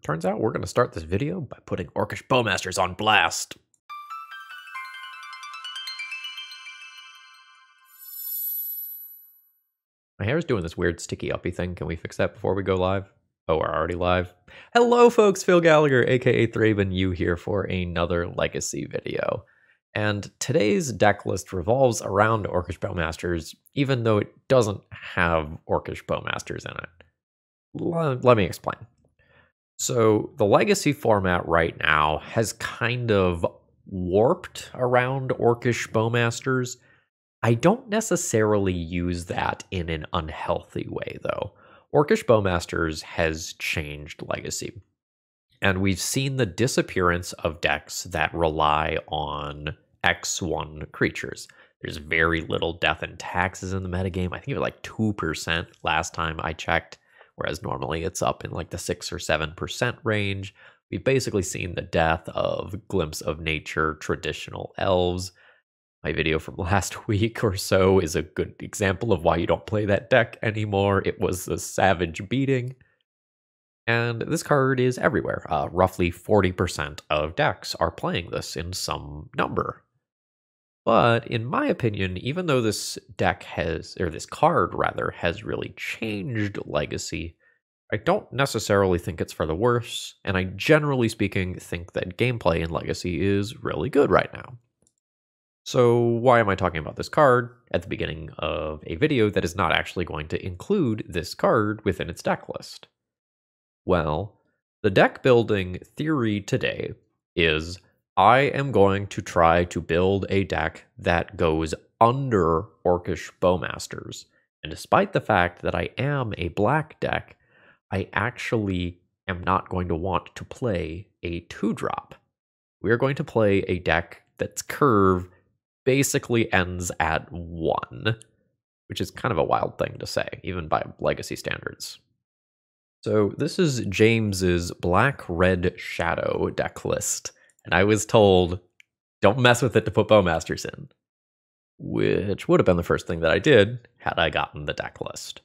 Turns out we're going to start this video by putting Orcish Bowmasters on blast. My hair is doing this weird sticky uppy thing. Can we fix that before we go live? Oh, we're already live. Hello folks, Phil Gallagher, aka ThrabenU here for another Legacy video. And today's deck list revolves around Orcish Bowmasters, even though it doesn't have Orcish Bowmasters in it. Let me explain. So the Legacy format right now has kind of warped around Orcish Bowmasters. I don't necessarily use that in an unhealthy way, though. Orcish Bowmasters has changed Legacy, and we've seen the disappearance of decks that rely on X1 creatures. There's very little death and taxes in the metagame. I think it was like 2% last time I checked, whereas normally it's up in like the 6 or 7% range. We've basically seen the death of Glimpse of Nature traditional elves. My video from last week or so is a good example of why you don't play that deck anymore. It was a savage beating. And this card is everywhere. Roughly 40% of decks are playing this in some number. But in my opinion, even though this deck has, or this card rather, has really changed Legacy, I don't necessarily think it's for the worse, and I generally speaking think that gameplay in Legacy is really good right now. So why am I talking about this card at the beginning of a video that is not actually going to include this card within its deck list? Well, the deck building theory today is I am going to try to build a deck that goes under Orcish Bowmasters. And despite the fact that I am a black deck, I actually am not going to want to play a 2-drop. We are going to play a deck that's curve basically ends at 1, which is kind of a wild thing to say, even by Legacy standards. So this is James's Black-Red Shadow deck list, and I was told, don't mess with it to put Bowmasters in, which would have been the first thing that I did had I gotten the deck list.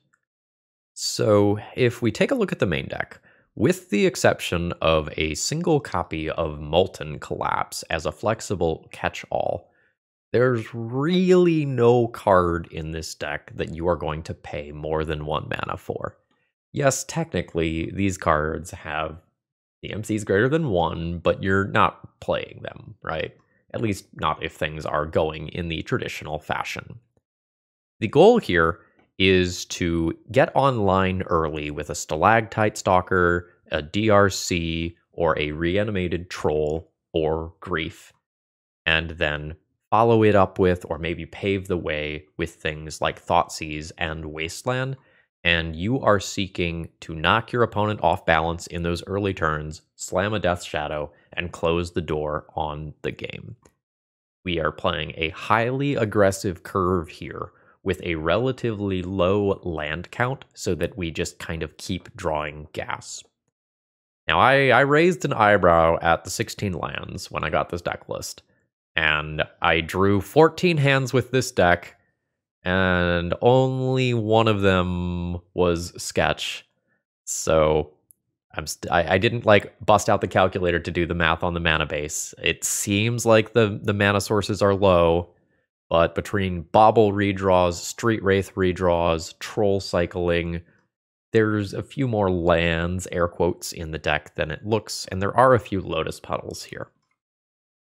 So if we take a look at the main deck, with the exception of a single copy of Molten Collapse as a flexible catch-all, there's really no card in this deck that you are going to pay more than 1 mana for. Yes, technically, these cards have the MCs greater than 1, but you're not playing them, right? At least not if things are going in the traditional fashion. The goal here is to get online early with a Stalactite Stalker, a DRC, or a Reanimated Troll, or Grief, and then follow it up with, or maybe pave the way with things like Thoughtseize and Wasteland, and you are seeking to knock your opponent off balance in those early turns, slam a Death Shadow, and close the door on the game. We are playing a highly aggressive curve here with a relatively low land count so that we just kind of keep drawing gas. Now, I raised an eyebrow at the 16 lands when I got this deck list, and I drew 14 hands with this deck, and only one of them was sketch. So I didn't like bust out the calculator to do the math on the mana base. It seems like the mana sources are low, but between Bauble redraws, Street Wraith redraws, Troll cycling, there's a few more lands, air quotes, in the deck than it looks, and there are a few Lotus Petals here.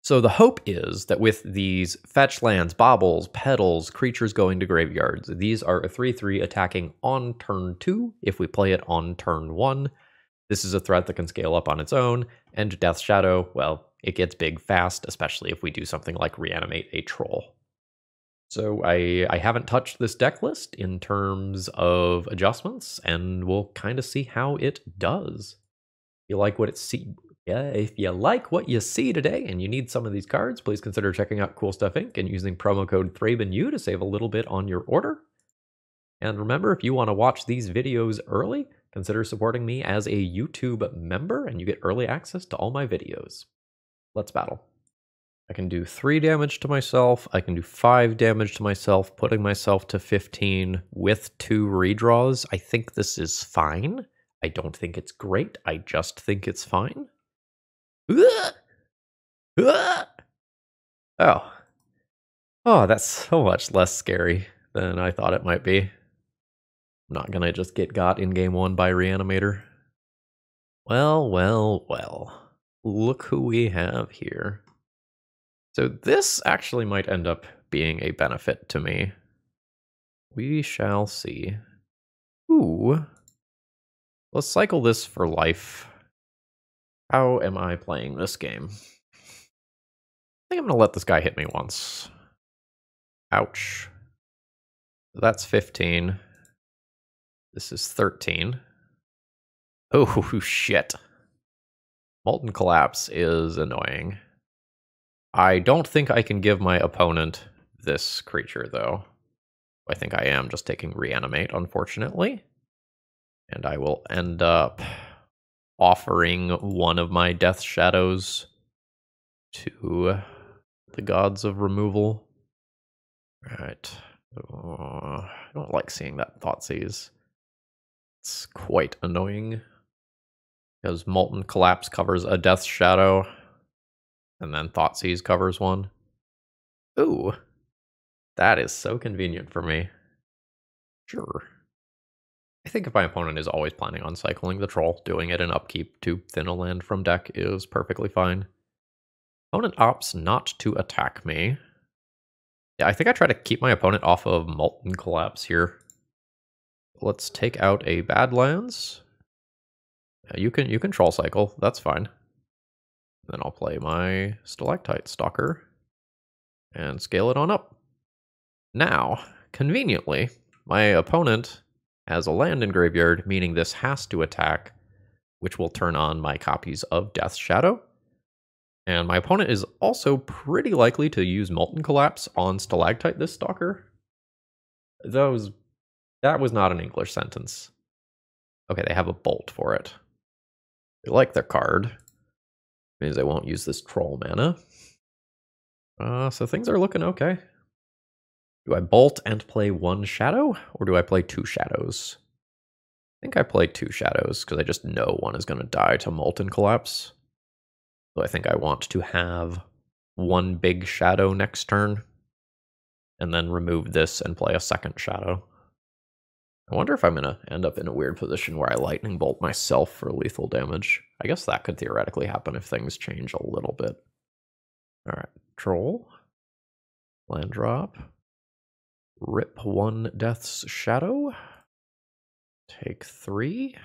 So the hope is that with these fetch lands, baubles, petals, creatures going to graveyards, these are a 3/3 attacking on turn 2 if we play it on turn 1. This is a threat that can scale up on its own, and Death Shadow, well, it gets big fast, especially if we do something like Reanimate a Troll. So I haven't touched this deck list in terms of adjustments, and we'll kind of see how it does. You like what it see? Yeah, if you like what you see today and you need some of these cards, please consider checking out Cool Stuff Inc. and using promo code ThrabenU to save a little bit on your order. And remember, if you want to watch these videos early, consider supporting me as a YouTube member and you get early access to all my videos. Let's battle. I can do 3 damage to myself, I can do 5 damage to myself, putting myself to 15 with 2 redraws. I think this is fine. I don't think it's great. I just think it's fine. Ugh! Ugh! Oh. Oh, that's so much less scary than I thought it might be. I'm not gonna just get got in game 1 by Reanimator. Well, well, well. Look who we have here. So this actually might end up being a benefit to me. We shall see. Ooh. Let's cycle this for life. How am I playing this game? I think I'm gonna let this guy hit me once. Ouch. That's 15. This is 13. Oh, shit. Molten Collapse is annoying. I don't think I can give my opponent this creature, though. I think I am just taking Reanimate, unfortunately. And I will end up offering one of my Death Shadows to the gods of removal. Alright. I don't like seeing that Thoughtseize. It's quite annoying. Because Molten Collapse covers a Death Shadow, and then Thoughtseize covers one. Ooh. That is so convenient for me. Sure. I think if my opponent is always planning on cycling the troll, doing it in upkeep to thin a land from deck is perfectly fine. Opponent opts not to attack me. Yeah, I think I try to keep my opponent off of Molten Collapse here. Let's take out a Badlands. You can troll cycle, that's fine. Then I'll play my Stalactite Stalker and scale it on up. Now, conveniently, my opponent has a land in graveyard, meaning this has to attack, which will turn on my copies of Death Shadow. And my opponent is also pretty likely to use Molten Collapse on Stalactite this Stalker. That was not an English sentence. Okay, they have a bolt for it. They like their card. Means they won't use this troll mana. So things are looking okay. Do I bolt and play one shadow, or do I play two shadows? I think I play two shadows, because I just know one is going to die to Molten Collapse. So I think I want to have one big shadow next turn, and then remove this and play a second shadow. I wonder if I'm going to end up in a weird position where I lightning bolt myself for lethal damage. I guess that could theoretically happen if things change a little bit. Alright, troll. Land drop. Rip one Death's Shadow. Take 3.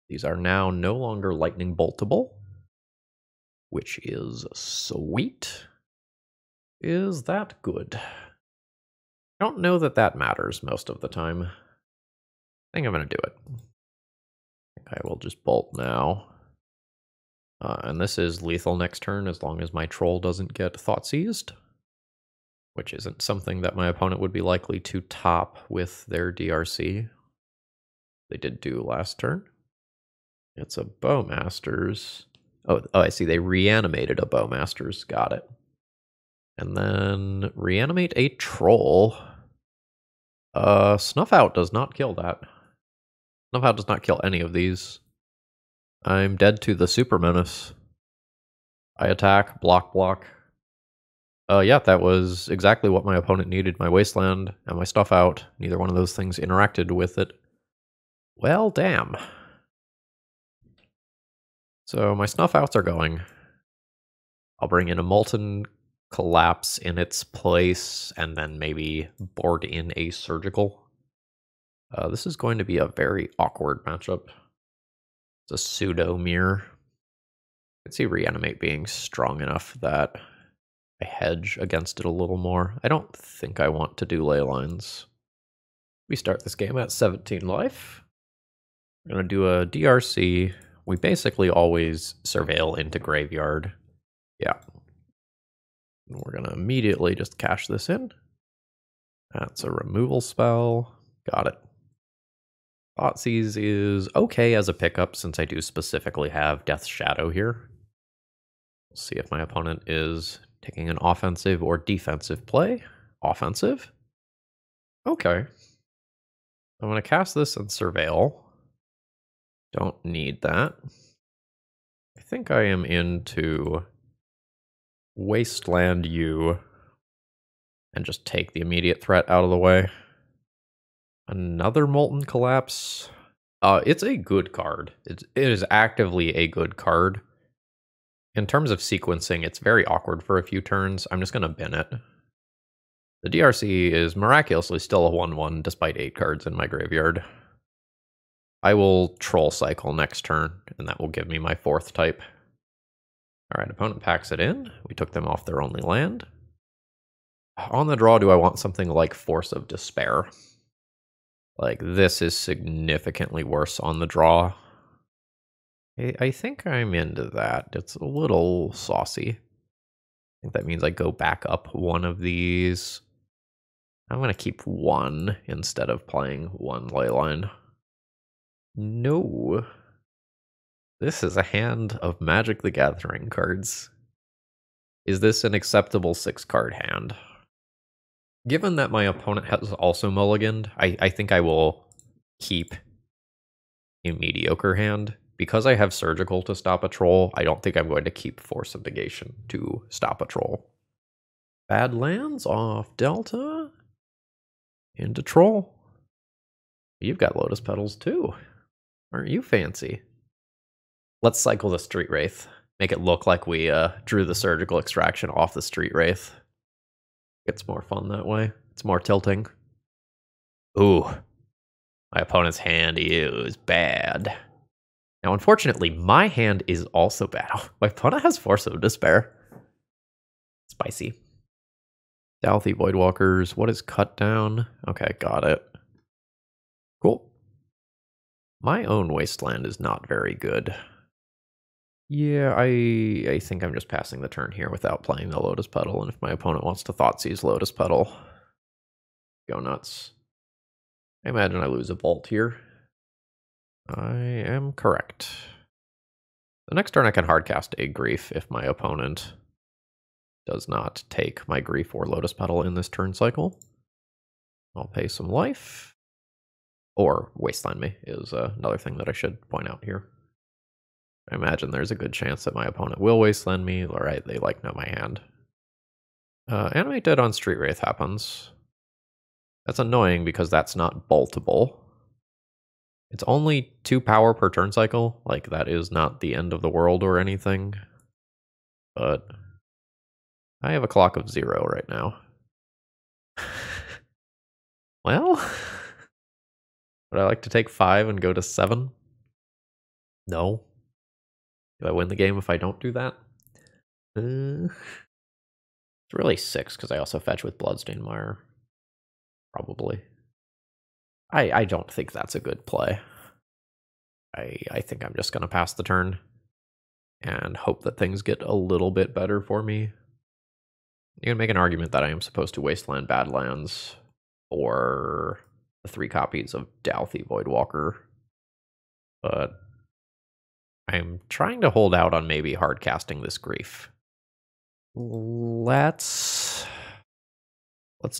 These are now no longer lightning boltable, which is sweet. Is that good? I don't know that that matters most of the time. I think I'm going to do it. I think I will just bolt now. And this is lethal next turn as long as my troll doesn't get Thoughtseized, which isn't something that my opponent would be likely to top with their DRC. They did do last turn. It's a Bowmasters. Oh, I see. They reanimated a Bowmasters. Got it. And then reanimate a troll. Snuff Out does not kill that. Snuff Out does not kill any of these. I'm dead to the Super Menace. I attack, block, block. Yeah, that was exactly what my opponent needed. My Wasteland and my Snuff Out. Neither one of those things interacted with it. Well, damn. So my Snuff Outs are going. I'll bring in a Molten Collapse in its place, and then maybe board in a Surgical. This is going to be a very awkward matchup. It's a pseudo mirror. I can see Reanimate being strong enough that I hedge against it a little more. I don't think I want to do ley lines. We start this game at 17 life. We're going to do a DRC. We basically always surveil into graveyard. Yeah. And we're going to immediately just cash this in. That's a removal spell. Got it. Thoughtseize is okay as a pickup since I do specifically have Death's Shadow here. We'll see if my opponent is taking an offensive or defensive play. Offensive. Okay. I'm going to cast this and surveil. Don't need that. I think I am into Wasteland U and just take the immediate threat out of the way. Another Molten Collapse. It's a good card. It is actively a good card. In terms of sequencing, it's very awkward for a few turns. I'm just going to bin it. The DRC is miraculously still a 1/1 despite 8 cards in my graveyard. I will Troll Cycle next turn, and that will give me my 4th type. Alright, opponent packs it in. We took them off their only land. On the draw, do I want something like Force of Despair? Like, this is significantly worse on the draw. I think I'm into that. It's a little saucy. I think that means I go back up one of these. I'm going to keep one instead of playing one Leyline. No. This is a hand of Magic the Gathering cards. Is this an acceptable 6-card hand? Given that my opponent has also mulliganed, I think I will keep a mediocre hand. Because I have Surgical to stop a troll, I don't think I'm going to keep Force of Negation to stop a troll. Bad lands off Delta. Into Troll. You've got Lotus Petals too. Aren't you fancy? Let's cycle the Street Wraith. Make it look like we drew the Surgical Extraction off the Street Wraith. It's more fun that way. It's more tilting. Ooh. My opponent's hand is bad. Now, unfortunately, my hand is also bad. My opponent has Force of Despair. Spicy. Dalthy Voidwalkers. What is cut down? Okay, got it. Cool. My own Wasteland is not very good. Yeah, I think I'm just passing the turn here without playing the Lotus Petal, and if my opponent wants to Thoughtseize Lotus Petal, go nuts. I imagine I lose a Bolt here. I am correct. The next turn I can hardcast a Grief if my opponent does not take my Grief or Lotus Petal in this turn cycle. I'll pay some life. Or Wasteland me is another thing that I should point out here. I imagine there's a good chance that my opponent will Wasteland me. Alright, they know my hand. Animate Dead on Street Wraith happens. That's annoying because that's not boltable. It's only 2 power per turn cycle. Like, that is not the end of the world or anything. But I have a clock of 0 right now. Well, would I like to take 5 and go to 7? No. Do I win the game if I don't do that? It's really 6 because I also fetch with Bloodstained Mire. Probably. I don't think that's a good play. I think I'm just going to pass the turn and hope that things get a little bit better for me. You can make an argument that I am supposed to Wasteland Badlands or the 3 copies of Dalthy Voidwalker, but I'm trying to hold out on maybe hardcasting this Grief. Let's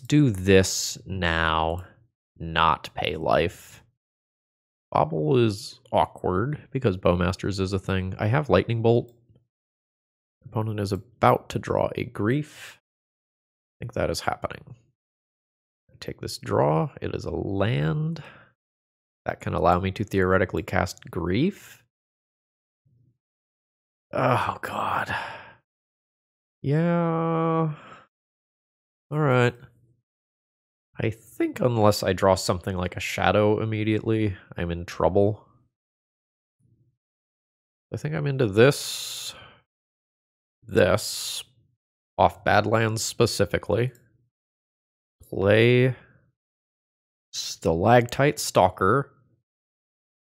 do this now. Not pay life. Bobble is awkward because Bowmasters is a thing. I have Lightning Bolt. Opponent is about to draw a Grief. I think that is happening. I take this draw. It is a land. That can allow me to theoretically cast Grief. Oh, God. Yeah. Alright. I think unless I draw something like a Shadow immediately, I'm in trouble. I think I'm into this. This. Off Badlands specifically. Play Stalactite Stalker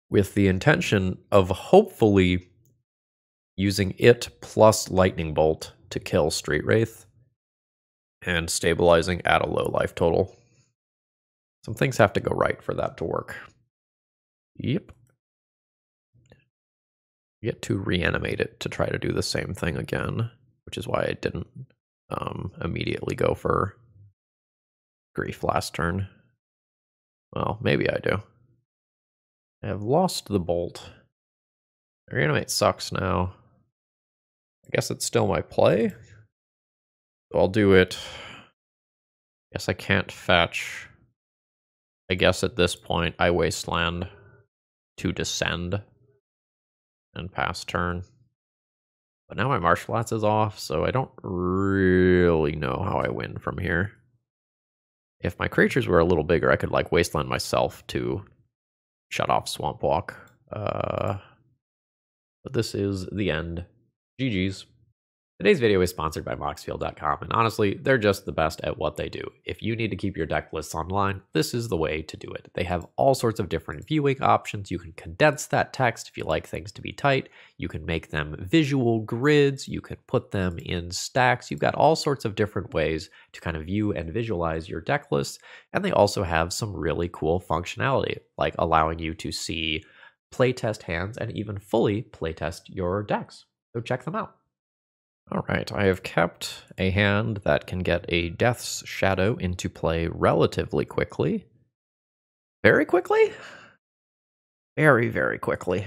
with the intention of hopefully using it plus Lightning Bolt to kill Street Wraith and stabilizing at a low life total. Some things have to go right for that to work. Yep. Get to reanimate it to try to do the same thing again, which is why I didn't immediately go for Grief last turn. Well, maybe I do. I have lost the Bolt. Reanimate sucks now. I guess it's still my play. So I'll do it. Guess I can't fetch. I guess at this point I wasteland to descend and pass turn. But now my martial arts is off, so I don't really know how I win from here. If my creatures were a little bigger, I could like wasteland myself to shut off Swamp Walk. But this is the end. GG's. Today's video is sponsored by Moxfield.com, and honestly, they're just the best at what they do. If you need to keep your deck lists online, this is the way to do it. They have all sorts of different viewing options. You can condense that text if you like things to be tight. You can make them visual grids. You can put them in stacks. You've got all sorts of different ways to kind of view and visualize your deck lists, and they also have some really cool functionality, like allowing you to see playtest hands and even fully playtest your decks. So check them out. All right, I have kept a hand that can get a Death's Shadow into play relatively quickly. Very quickly? Very, very quickly.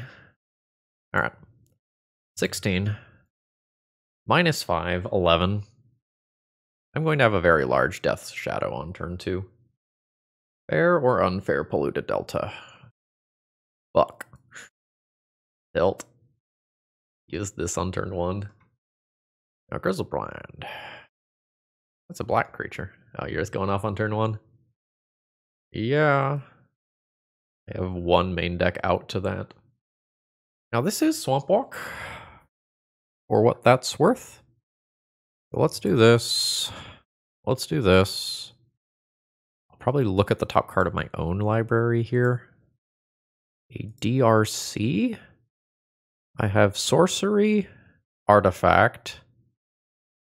All right. 16. -5, 11. I'm going to have a very large Death's Shadow on turn 2. Fair or unfair polluted delta? Fuck. Tilt. Use this on turn 1. Now, Grizzlebrand. That's a black creature. Oh, you're just going off on turn 1? Yeah. I have one main deck out to that. Now, this is Swamp Walk. For what that's worth. So let's do this. Let's do this. I'll probably look at the top card of my own library here. A DRC. I have Sorcery, Artifact.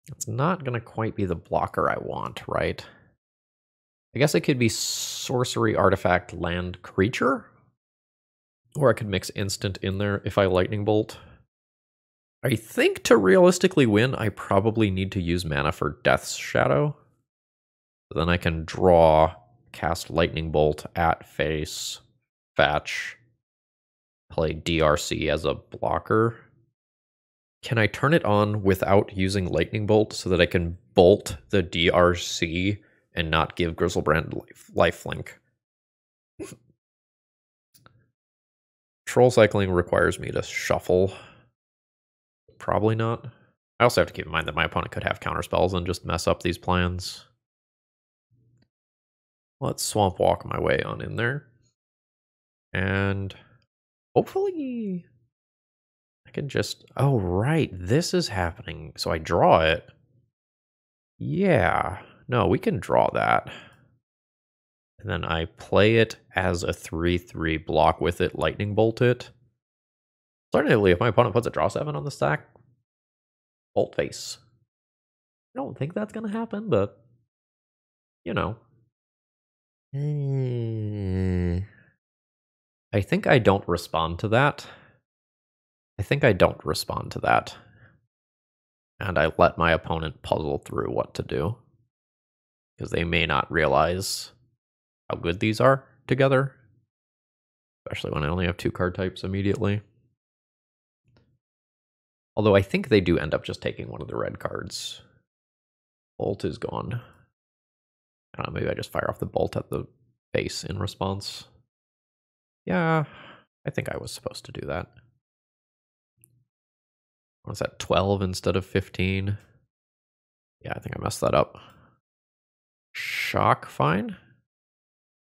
It's not going to quite be the blocker I want, right? I guess it could be Sorcery, Artifact, Land, Creature. Or I could mix Instant in there if I Lightning Bolt. I think to realistically win, I probably need to use mana for Death's Shadow. Then I can draw, cast Lightning Bolt at face, fetch, play DRC as a blocker. Can I turn it on without using Lightning Bolt so that I can bolt the DRC and not give Grizzlebrand lifelink? Troll cycling requires me to shuffle. Probably not. I also have to keep in mind that my opponent could have counterspells and just mess up these plans. Let's Swamp Walk my way on in there. And hopefully I can just... Oh, right. This is happening. So I draw it. Yeah. No, we can draw that. And then I play it as a 3/3 block with it, Lightning Bolt it. Certainly, if my opponent puts a draw 7 on the stack, Bolt face. I don't think that's going to happen, but, you know. I think I don't respond to that. And I let my opponent puzzle through what to do. Because they may not realize how good these are together. Especially when I only have 2 card types immediately. Although I think they do end up just taking one of the red cards. Bolt is gone. I don't know, maybe I just fire off the bolt at the face in response. Yeah, I think I was supposed to do that. Was that 12 instead of 15? Yeah, I think I messed that up. Shock, fine.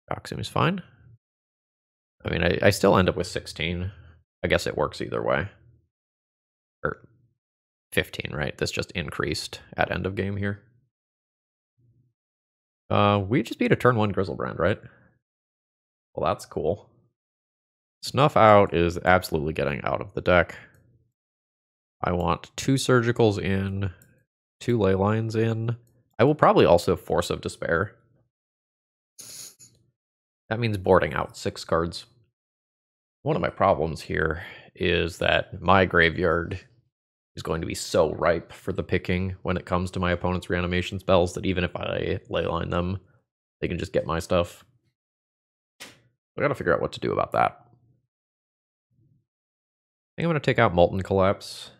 Shock seems fine. I mean, I still end up with 16. I guess it works either way. Or 15, right? This just increased at end of game here. We just beat a turn 1 Grizzlebrand, right? Well, that's cool. Snuff Out is absolutely getting out of the deck. I want 2 Surgicals in, 2 Ley Lines in. I will probably also Force of Despair. That means boarding out 6 cards. One of my problems here is that my graveyard is going to be so ripe for the picking when it comes to my opponent's reanimation spells that even if I Leyline them, they can just get my stuff. I gotta figure out what to do about that. think I'm going to take out Molten Collapse.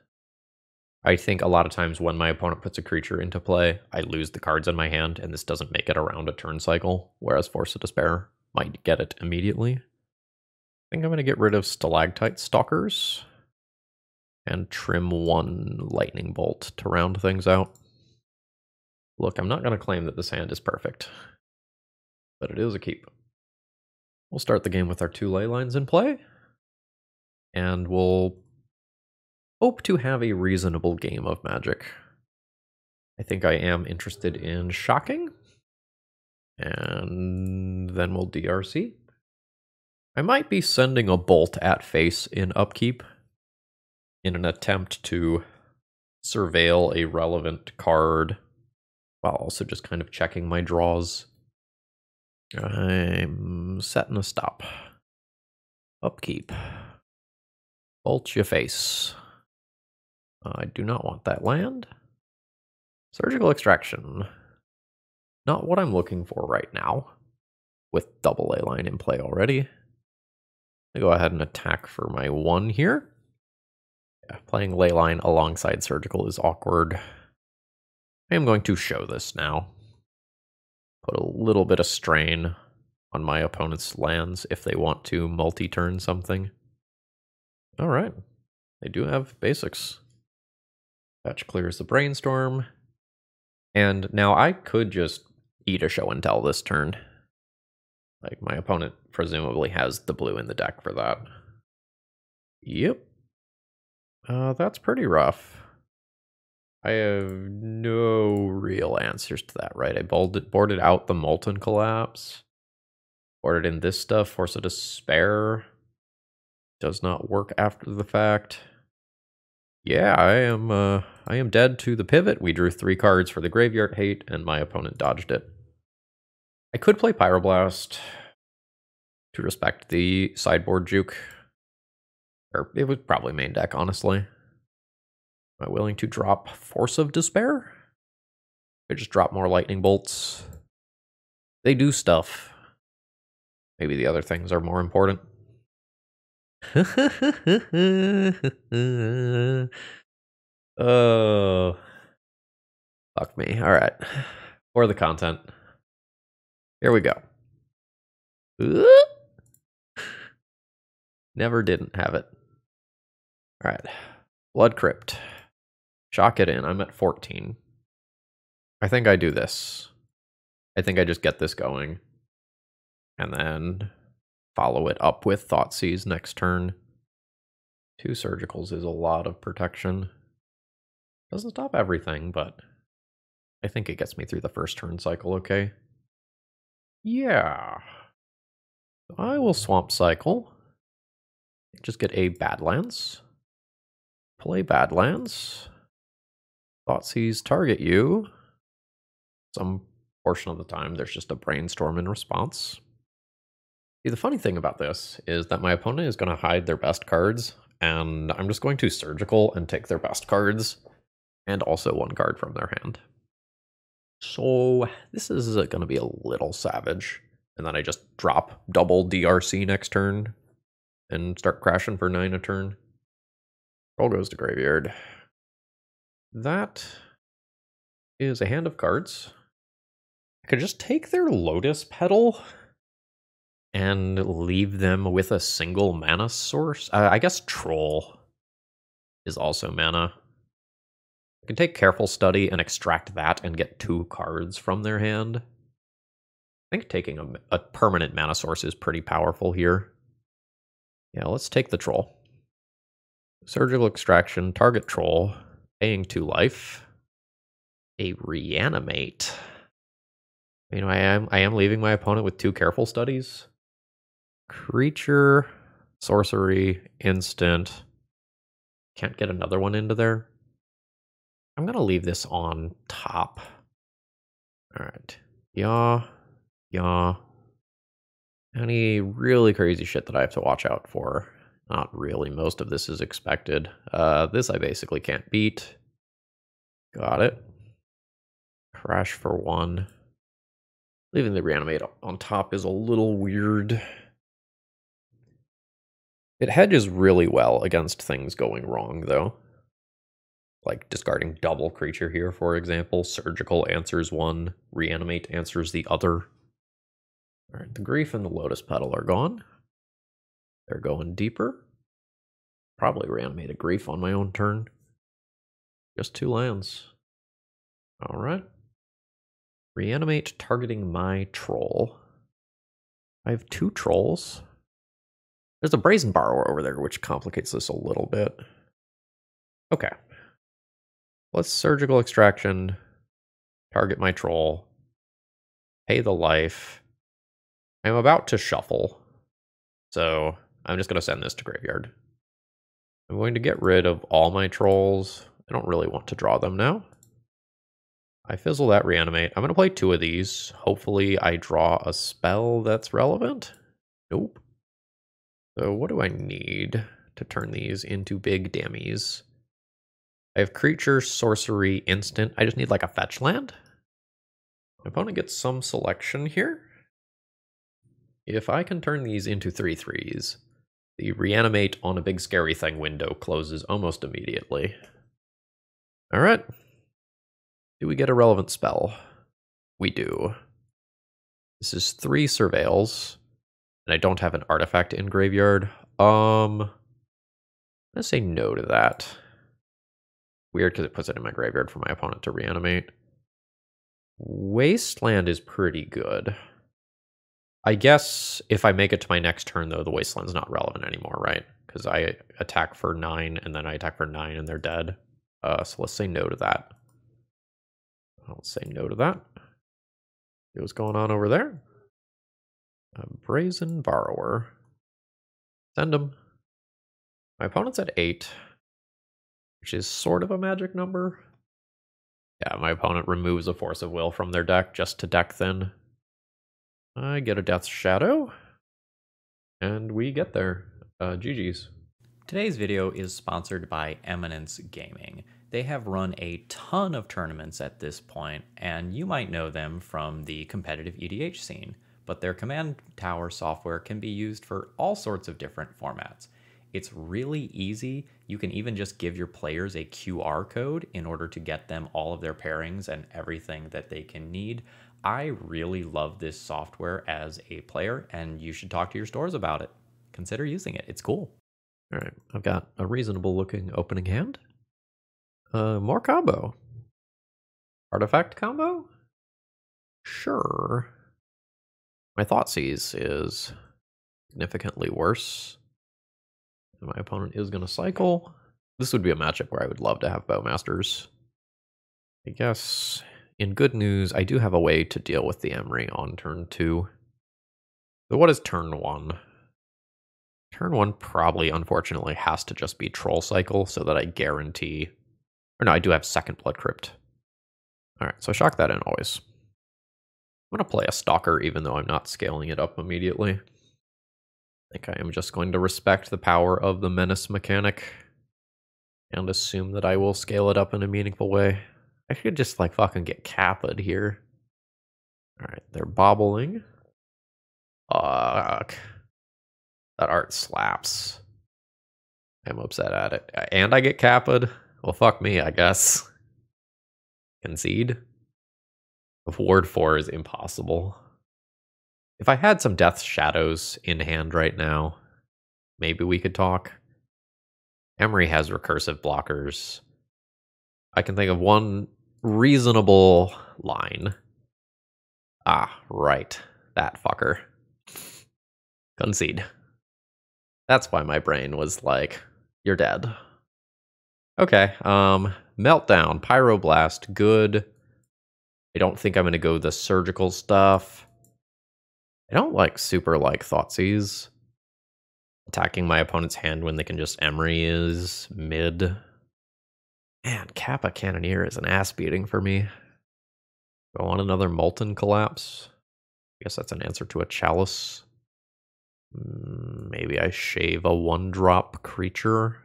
I think a lot of times when my opponent puts a creature into play, I lose the cards in my hand, and this doesn't make it around a turn cycle, whereas Force of Despair might get it immediately. I think I'm going to get rid of Stalactite Stalkers and trim one Lightning Bolt to round things out. Look, I'm not going to claim that this hand is perfect, but it is a keep. We'll start the game with our 2 ley lines in play, and we'll hope to have a reasonable game of Magic. I think I am interested in shocking, and then we'll DRC. I might be sending a bolt at face in upkeep in an attempt to surveil a relevant card while also just kind of checking my draws. I'm setting a stop. Upkeep. Bolt your face. I do not want that land. Surgical Extraction. Not what I'm looking for right now, with double ley line in play already. I go ahead and attack for my 1 here. Yeah, playing ley line alongside surgical is awkward. I am going to show this now. Put a little bit of strain on my opponent's lands if they want to multi-turn something. All right, they do have basics. Fetch clears the Brainstorm. And now I could just eat a show and tell this turn. Like, my opponent presumably has the blue in the deck for that. Yep. That's pretty rough. I have no real answers to that, right? I boarded out the Molten Collapse. Boarded in this stuff, Force of Despair. Does not work after the fact. Yeah, I am dead to the pivot. We drew 3 cards for the Graveyard Hate, and my opponent dodged it. I could play Pyroblast to respect the sideboard juke. Or it was probably main deck, honestly. Am I willing to drop Force of Despair? I just drop more Lightning Bolts. They do stuff. Maybe the other things are more important. Oh, fuck me. All right. For the content. Here we go. Never didn't have it. All right. Blood Crypt. Shock it in. I'm at 14. I think I do this. I think I just get this going. And then follow it up with Thoughtseize next turn. 2 surgicals is a lot of protection. Doesn't stop everything, but I think it gets me through the first turn cycle, okay? Yeah. I will Swamp Cycle. Just get a Badlands. Play Badlands. Thoughtseize target you. Some portion of the time, there's just a Brainstorm in response. See, the funny thing about this is that my opponent is going to hide their best cards, and I'm just going to Surgical and take their best cards, and also 1 card from their hand. So this is going to be a little savage. And then I just drop double DRC next turn and start crashing for 9 a turn. Roll goes to graveyard. That is a hand of cards. I could just take their Lotus Petal and leave them with a single mana source. I guess Troll is also mana. I can take Careful Study and extract that and get 2 cards from their hand. I think taking a permanent mana source is pretty powerful here. Yeah, let's take the Troll. Surgical Extraction, target Troll, paying 2 life. A Reanimate. You know, I am leaving my opponent with 2 Careful Studies. Creature, sorcery, instant. Can't get another one into there. I'm going to leave this on top. All right. Yeah. Any really crazy shit that I have to watch out for? Not really. Most of this is expected. This I basically can't beat. Got it. Crash for 1. Leaving the Reanimate on top is a little weird. It hedges really well against things going wrong, though. Like discarding double creature here, for example. Surgical answers one, Reanimate answers the other. Alright, the Grief and the Lotus Petal are gone. They're going deeper. Probably Reanimate a Grief on my own turn. Just 2 lands. Alright. Reanimate targeting my troll. I have 2 trolls. There's a Brazen Borrower over there, which complicates this a little bit. Okay. Let's Surgical Extraction, target my troll, pay the life. I'm about to shuffle, so I'm just going to send this to graveyard. I'm going to get rid of all my trolls. I don't really want to draw them now. I fizzle that Reanimate. I'm going to play 2 of these. Hopefully I draw a spell that's relevant. Nope. So what do I need to turn these into big dammies? I have creature, sorcery, instant. I just need like a fetch land. My opponent gets some selection here. If I can turn these into 3/3s, the Reanimate on a big scary thing window closes almost immediately. Alright. Do we get a relevant spell? We do. This is 3 Surveils, and I don't have an artifact in graveyard. I'm gonna say no to that. Weird, because it puts it in my graveyard for my opponent to Reanimate. Wasteland is pretty good. I guess if I make it to my next turn, though, the Wasteland's not relevant anymore, right? Because I attack for 9, and then I attack for 9, and they're dead. So let's say no to that. I'll say no to that. See what's going on over there? A Brazen Borrower. Send him. My opponent's at 8. Which is sort of a magic number. Yeah, my opponent removes a Force of Will from their deck just to deck thin. I get a Death's Shadow. And we get there. GG's. Today's video is sponsored by Eminence Gaming. They have run a ton of tournaments at this point, and you might know them from the competitive EDH scene, but their Command Tower software can be used for all sorts of different formats. It's really easy. You can even just give your players a QR code in order to get them all of their pairings and everything that they can need. I really love this software as a player, and you should talk to your stores about it. Consider using it. It's cool. All right, I've got a reasonable looking opening hand. More combo. Artifact combo? Sure. My Thoughtseize is significantly worse. My opponent is going to cycle. This would be a matchup where I would love to have Bowmasters. I guess, in good news, I do have a way to deal with the Emery on turn 2. So what is turn 1? Turn 1 probably, unfortunately, has to just be Troll Cycle so that I guarantee... Or no, I do have second Blood Crypt. Alright, so shock that in always. I'm going to play a Stalker even though I'm not scaling it up immediately. I think I am just going to respect the power of the Menace mechanic and assume that I will scale it up in a meaningful way. I could just like fucking get Kappa'd here. Alright, they're bobbling. Fuck. That art slaps. I'm upset at it. And I get Kappa'd? Well, fuck me, I guess. Concede? Ward 4 is impossible. If I had some Death's Shadows in hand right now, maybe we could talk. Emery has recursive blockers. I can think of one reasonable line. Ah, right. That fucker. Concede. That's why my brain was like, you're dead. Okay, Meltdown, Pyroblast, good. I don't think I'm going to go the surgical stuff. I don't like super like Thoughtseize. Attacking my opponent's hand when they can just Emery is mid. Man, Kappa Cannoneer is an ass beating for me. Do I want another Molten Collapse? I guess that's an answer to a Chalice. Maybe I shave a 1-drop creature.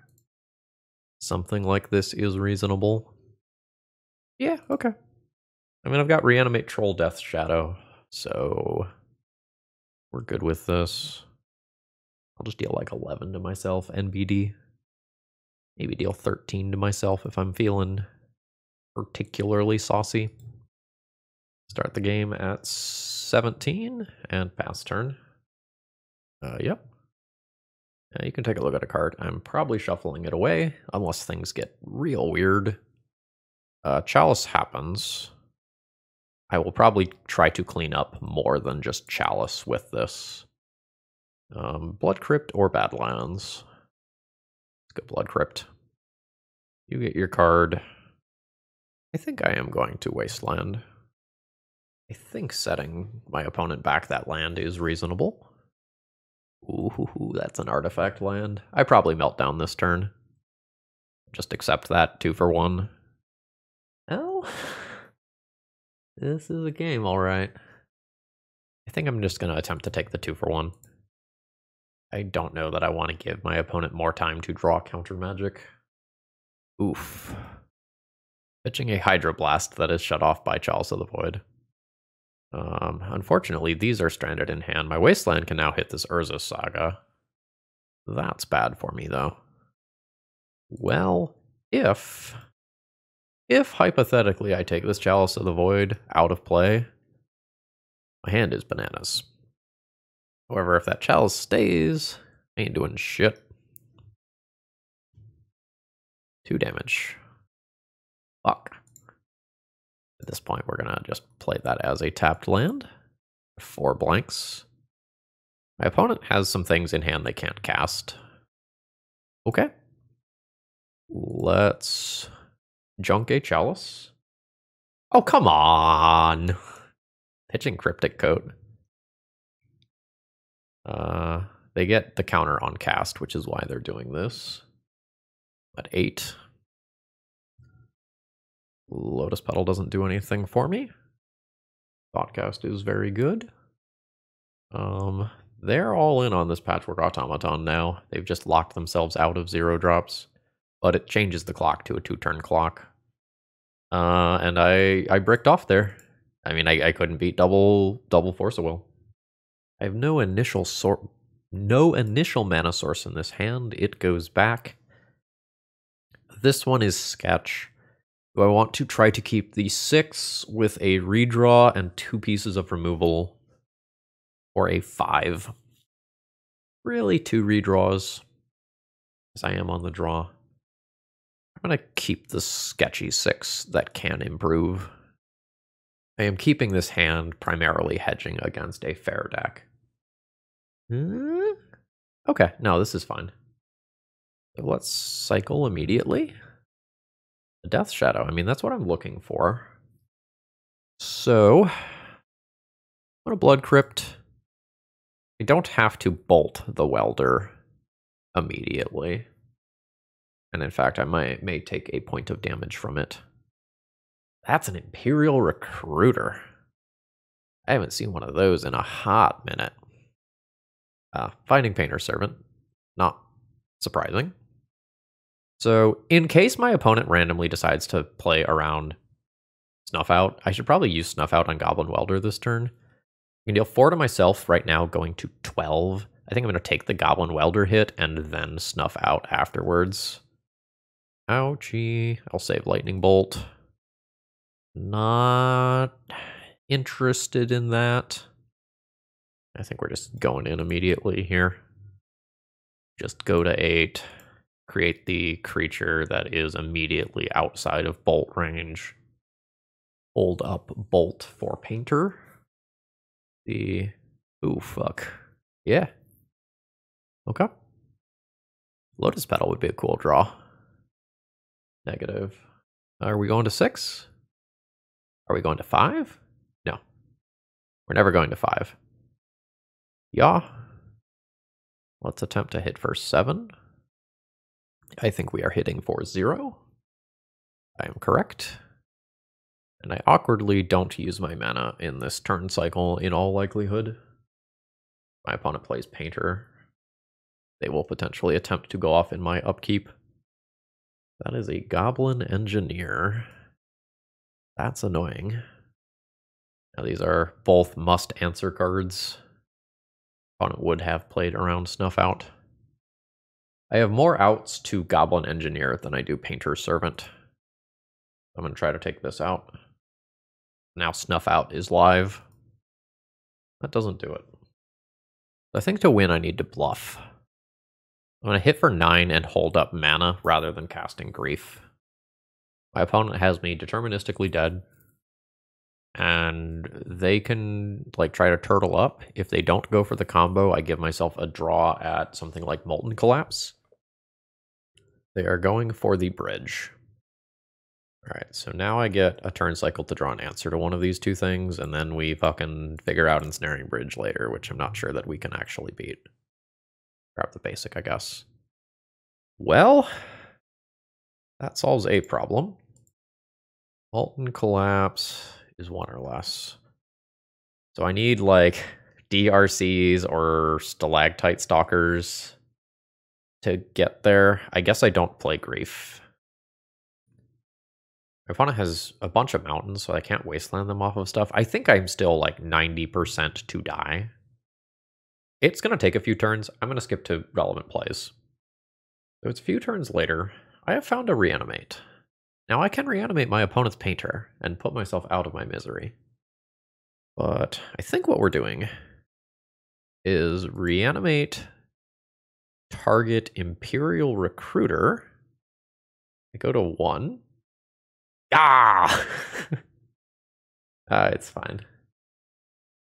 Something like this is reasonable. Yeah, okay. I mean, I've got Reanimate, Troll, Death's Shadow, so we're good with this. I'll just deal like 11 to myself, NBD. Maybe deal 13 to myself if I'm feeling particularly saucy. Start the game at 17 and pass turn. Yep. You can take a look at a card. I'm probably shuffling it away unless things get real weird. Chalice happens. I will probably try to clean up more than just Chalice with this. Blood Crypt or Badlands. Let's go Blood Crypt. You get your card. I think I am going to Wasteland. I think setting my opponent back that land is reasonable. Ooh, that's an artifact land. I probably melt down this turn. Just accept that 2 for 1. Oh, this is a game, all right. I think I'm just going to attempt to take the 2 for 1. I don't know that I want to give my opponent more time to draw counter magic. Oof. Pitching a Hydroblast that is shut off by Chalice of the Void. Unfortunately, these are stranded in hand. My Wasteland can now hit this Urza Saga. That's bad for me, though. Well, if hypothetically I take this Chalice of the Void out of play, my hand is bananas. However, if that Chalice stays, I ain't doing shit. 2 damage. Fuck. At this point, we're going to just play that as a tapped land. 4 blanks. My opponent has some things in hand they can't cast. Okay. Let's junk a Chalice. Oh, come on! Pitching Cryptic Coat. They get the counter on cast, which is why they're doing this. At 8. Lotus Petal doesn't do anything for me. Thoughtcast is very good. They're all in on this Patchwork Automaton now. They've just locked themselves out of 0 drops, but it changes the clock to a 2-turn clock. And I bricked off there. I mean, I couldn't beat double Force of Will. I have no initial mana source in this hand. It goes back. This one is sketch. Do I want to try to keep the 6 with a redraw and 2 pieces of removal, or a 5? Really 2 redraws, as I am on the draw. I'm going to keep the sketchy 6 that can improve. I am keeping this hand primarily hedging against a fair deck. Okay, no, this is fine. So let's cycle immediately. The Death Shadow, I mean, that's what I'm looking for. So, I'm going to Blood Crypt. I don't have to bolt the Welder immediately. And in fact, I may take a point of damage from it. That's an Imperial Recruiter. I haven't seen one of those in a hot minute. Finding Painter Servant. Not surprising. So, in case my opponent randomly decides to play around Snuff Out, I should probably use Snuff Out on Goblin Welder this turn. I can deal 4 to myself right now, going to 12. I think I'm going to take the Goblin Welder hit and then Snuff Out afterwards. Ouchie. I'll save Lightning Bolt. Not interested in that. I think we're just going in immediately here. Just go to 8. Create the creature that is immediately outside of bolt range. Hold up bolt for Painter. Ooh, fuck. Yeah. Okay. Lotus Petal would be a cool draw. Negative. Are we going to 6? Are we going to 5? No. We're never going to 5. Yeah. Let's attempt to hit for 7. I think we are hitting for 0. I am correct. And I awkwardly don't use my mana in this turn cycle in all likelihood. My opponent plays Painter. They will potentially attempt to go off in my upkeep. That is a Goblin Engineer. That's annoying. Now these are both must-answer cards. Opponent would have played around Snuff Out. I have more outs to Goblin Engineer than I do Painter Servant. I'm going to try to take this out. Now Snuff Out is live. That doesn't do it. I think to win I need to bluff. I'm going to hit for 9 and hold up mana rather than casting Grief. My opponent has me deterministically dead. And they can like try to turtle up. If they don't go for the combo, I give myself a draw at something like Molten Collapse. They are going for the bridge. Alright, so now I get a turn cycle to draw an answer to one of these two things, and then we fucking figure out Ensnaring Bridge later, which I'm not sure that we can actually beat. Grab the basic, I guess. Well, that solves a problem. Molten Collapse is 1 or less. So I need, like, DRCs or Stalactite Stalkers to get there. I guess I don't play Grief. My opponent has a bunch of mountains, so I can't wasteland them off of stuff. I think I'm still like 90% to die. It's going to take a few turns. I'm going to skip to relevant plays. So it's a few turns later. I have found a Reanimate. Now I can reanimate my opponent's Painter and put myself out of my misery. But I think what we're doing is reanimate target Imperial Recruiter. I go to 1. Ah! It's fine.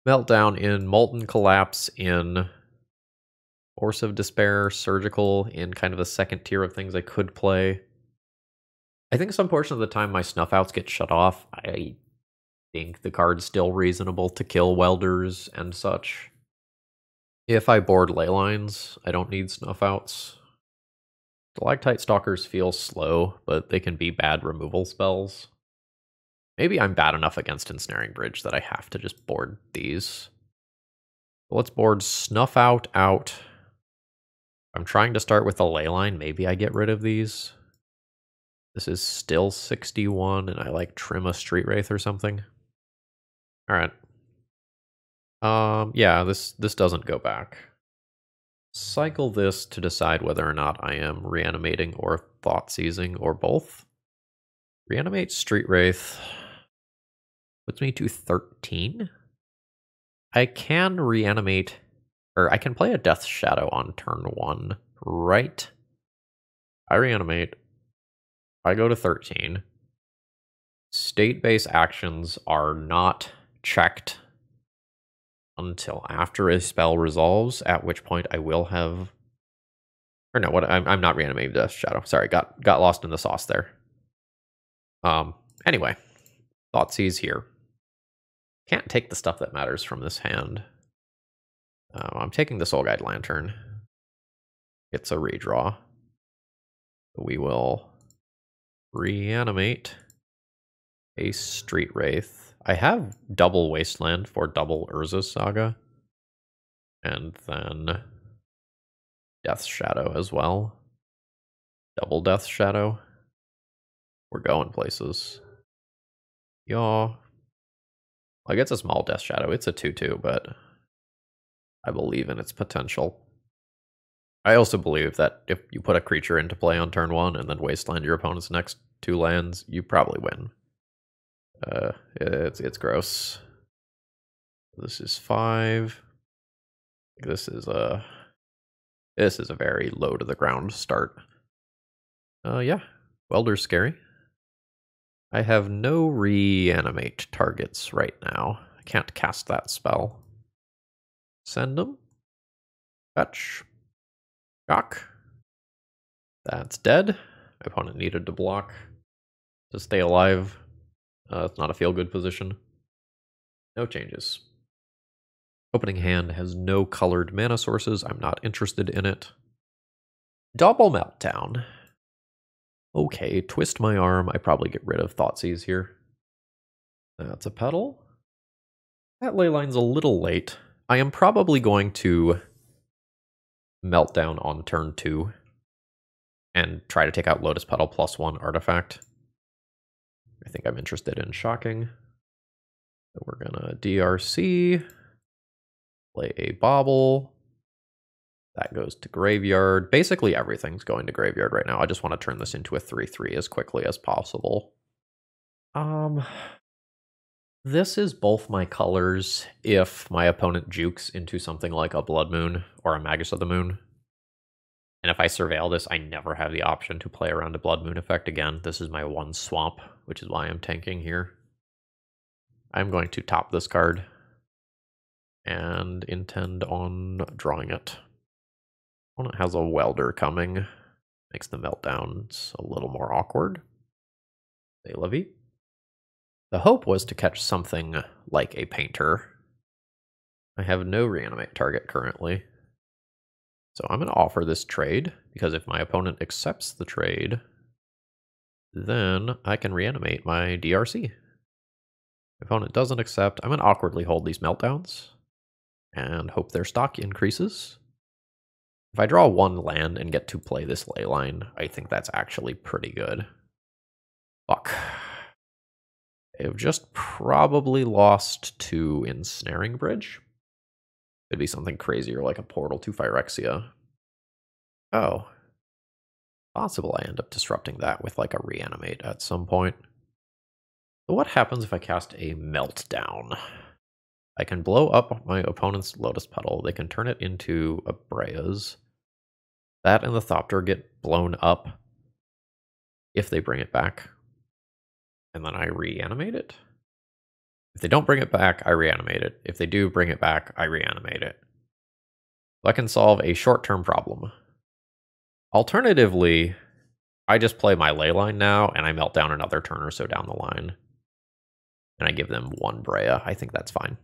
Meltdown in Molten Collapse in Force of Despair, Surgical in kind of the second tier of things I could play. I think some portion of the time my Snuff Outs get shut off. I think the card's still reasonable to kill Welders and such. If I board Leylines, I don't need Snuff Outs. Stalactite Stalkers feel slow, but they can be bad removal spells. Maybe I'm bad enough against Ensnaring Bridge that I have to just board these. Let's board Snuff Out out. I'm trying to start with a Leyline. Maybe I get rid of these. This is still 61, and I like trim a Street Wraith or something. Alright. Yeah, this doesn't go back. Cycle this to decide whether or not I am reanimating or thought seizing or both. Reanimate Street Wraith puts me to 13. I can reanimate, or I can play a Death Shadow on turn 1, right? I reanimate. I go to 13. State-based actions are not checked until after a spell resolves, at which point I will have... Or no, what? I'm not reanimating Death Shadow. Sorry, got lost in the sauce there. Anyway, Thoughtseize here. Can't take the stuff that matters from this hand. I'm taking the Soul Guide Lantern. It's a redraw. We will reanimate a Street Wraith. I have double Wasteland for double Urza's Saga. And then Death Shadow as well. Double Death Shadow. We're going places. Yaw. Like, it's a small Death Shadow. It's a 2/2, but I believe in its potential. I also believe that if you put a creature into play on turn 1 and then wasteland your opponent's next 2 lands, you probably win. It's gross. This is 5. This is a very low to the ground start. Yeah. Welder's scary. I have no reanimate targets right now. I can't cast that spell. Send them. Fetch. Shock. That's dead. My opponent needed to block to stay alive. It's not a feel-good position. No changes. Opening hand has no colored mana sources. I'm not interested in it. Double Meltdown. Okay, twist my arm. I probably get rid of Thoughtseize here. That's a Petal. That Leyline's a little late. I am probably going to Meltdown on turn 2 and try to take out Lotus Petal +1 artifact. I think I'm interested in shocking. So we're gonna DRC, play a Bauble, That goes to graveyard. Basically everything's going to graveyard right now. I just want to turn this into a 3/3 as quickly as possible. This is both my colors if my opponent jukes into something like a Blood Moon or a Magus of the Moon. And if I surveil this, I never have the option to play around a Blood Moon effect again. This is my one swamp, which is why I'm tanking here. I'm going to top this card and intend on drawing it. Opponent has a Welder coming. Makes the meltdowns a little more awkward. Say Levy. The hope was to catch something like a Painter. I have no Reanimate target currently. So I'm going to offer this trade, because if my opponent accepts the trade, then I can reanimate my DRC. If my opponent doesn't accept, I'm going to awkwardly hold these meltdowns and hope their stock increases. If I draw one land and get to play this Leyline, I think that's actually pretty good. Fuck. I've just probably lost to Ensnaring Bridge. Could be something crazier like a Portal to Phyrexia. Oh. Possible I end up disrupting that with like a Reanimate at some point. So what happens if I cast a Meltdown? I can blow up my opponent's Lotus Petal. They can turn it into a Brea's. That and the Thopter get blown up if they bring it back. And then I reanimate it. If they don't bring it back, I reanimate it. If they do bring it back, I reanimate it. So I can solve a short-term problem. Alternatively, I just play my Leyline now, and I melt down another turn or so down the line. And I give them one Brea. I think that's fine.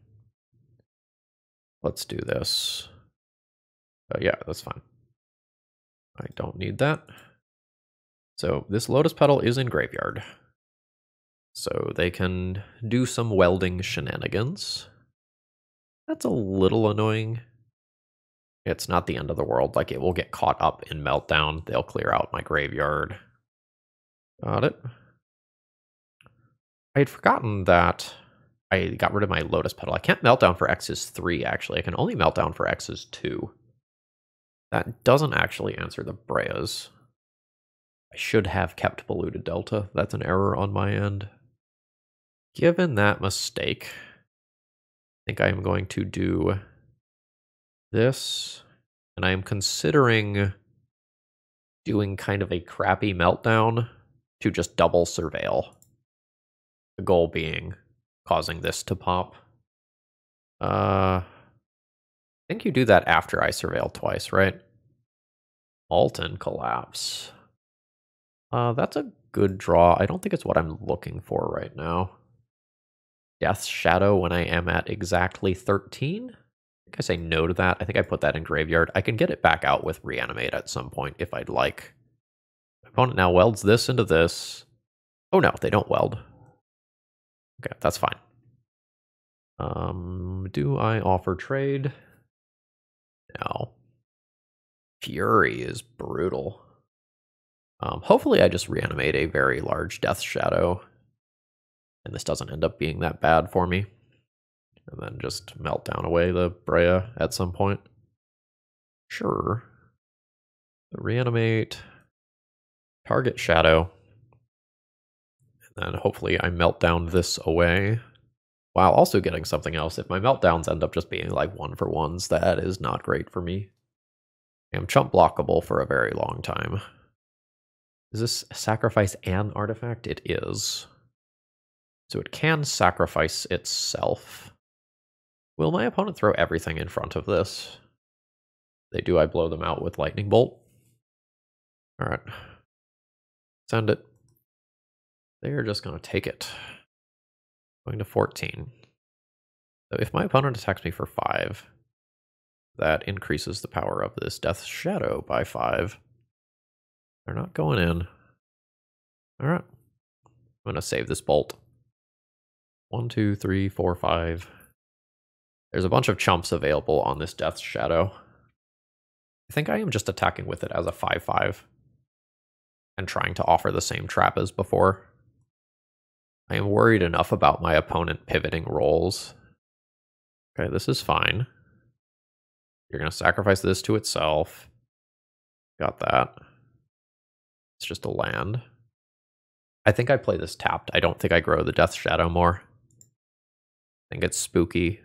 Let's do this. Yeah, that's fine. I don't need that. So this Lotus Petal is in graveyard. So they can do some welding shenanigans. That's a little annoying. It's not the end of the world. Like, it will get caught up in Meltdown. They'll clear out my graveyard. Got it. I had forgotten that I got rid of my Lotus Petal. I can't Meltdown for X's 3, actually. I can only Meltdown for X's 2. That doesn't actually answer the Breas. I should have kept Polluted Delta. That's an error on my end. Given that mistake, I think I am going to do this, and I am considering doing kind of a crappy Meltdown to just double Surveil. The goal being causing this to pop. I think you do that after I Surveil twice, right? Alton Collapse. That's a good draw. I don't think it's what I'm looking for right now. Death's Shadow when I am at exactly 13. I think I say no to that. I think I put that in graveyard. I can get it back out with Reanimate at some point if I'd like. My opponent now welds this into this. Oh no, they don't weld. Okay, that's fine. Do I offer trade? No. Fury is brutal. Hopefully I just reanimate a very large Death's Shadow, and this doesn't end up being that bad for me. And then just melt down away the Brea at some point. Sure. Reanimate. Target Shadow. And then hopefully I melt down this away, while also getting something else. If my meltdowns end up just being like 1-for-1s, that is not great for me. I am chump blockable for a very long time. Is this sacrifice an artifact? It is. So it can sacrifice itself. Will my opponent throw everything in front of this? If they do, I blow them out with Lightning Bolt. Alright. Send it. They're just going to take it. Going to 14. So if my opponent attacks me for 5, that increases the power of this Death's Shadow by 5. They're not going in. Alright. I'm going to save this bolt. 1, 2, 3, 4, 5. There's a bunch of chumps available on this Death's Shadow. I think I am just attacking with it as a 5/5 and trying to offer the same trap as before. I am worried enough about my opponent pivoting roles. Okay, this is fine. You're going to sacrifice this to itself. Got that. It's just a land. I think I play this tapped. I don't think I grow the Death Shadow more. I think it's spooky